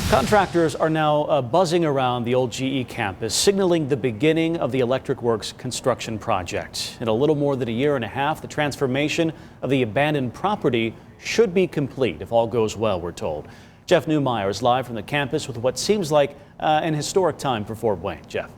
Contractors are now buzzing around the old GE campus, signaling the beginning of the Electric Works construction project. In a little more than a year and a half, the transformation of the abandoned property should be complete if all goes well, we're told. Jeff Newmeyer is live from the campus with what seems like an historic time for Fort Wayne. Jeff.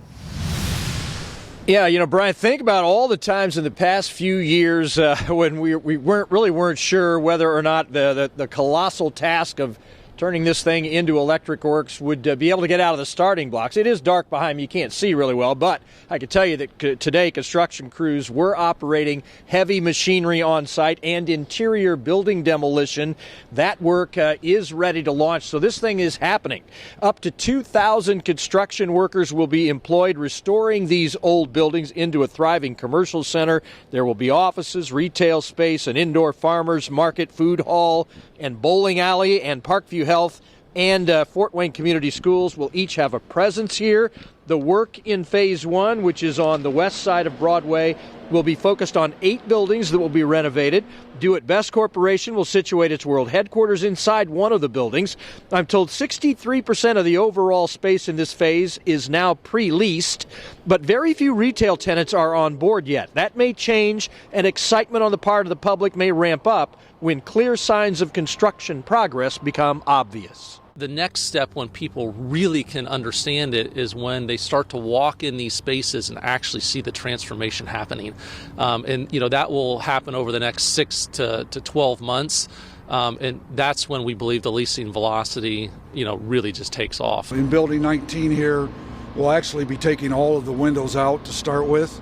Yeah, Brian, think about all the times in the past few years when we weren't sure whether or not the colossal task of turning this thing into Electric Works would be able to get out of the starting blocks. It is dark behind me. You can't see really well, but I can tell you that today construction crews were operating heavy machinery on site and interior building demolition. That work is ready to launch, so this thing is happening. Up to 2,000 construction workers will be employed restoring these old buildings into a thriving commercial center. There will be offices, retail space, an indoor farmers market, food hall, and bowling alley, and Parkview Health and Fort Wayne Community Schools will each have a presence here. The work in Phase 1, which is on the west side of Broadway, will be focused on 8 buildings that will be renovated. Do It Best Corporation will situate its world headquarters inside one of the buildings. I'm told 63% of the overall space in this phase is now pre-leased, but very few retail tenants are on board yet. That may change, and excitement on the part of the public may ramp up when clear signs of construction progress become obvious. The next step when people really can understand it is when they start to walk in these spaces and actually see the transformation happening. And that will happen over the next 6 to 12 months. And that's when we believe the leasing velocity, really just takes off. In Building 19 here, we'll actually be taking all of the windows out to start with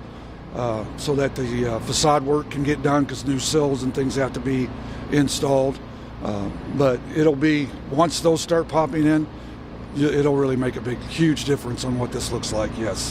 so that the facade work can get done because new sills and things have to be installed. But it'll be, once those start popping in, it'll really make a huge difference on what this looks like, yes.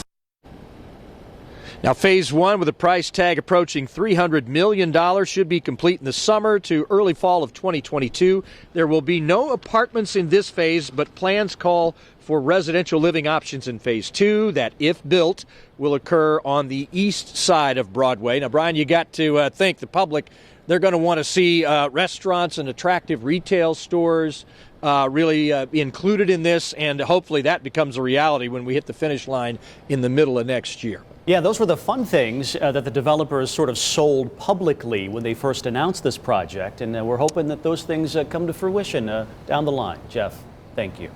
Now, Phase 1, with a price tag approaching $300 million, should be complete in the summer to early fall of 2022. There will be no apartments in this phase, but plans call for residential living options in Phase 2 that, if built, will occur on the east side of Broadway. Now, Brian, you got to think the public, they're going to want to see restaurants and attractive retail stores really included in this, and hopefully that becomes a reality when we hit the finish line in the middle of next year. Yeah, those were the fun things that the developers sort of sold publicly when they first announced this project, and we're hoping that those things come to fruition down the line. Jeff, thank you.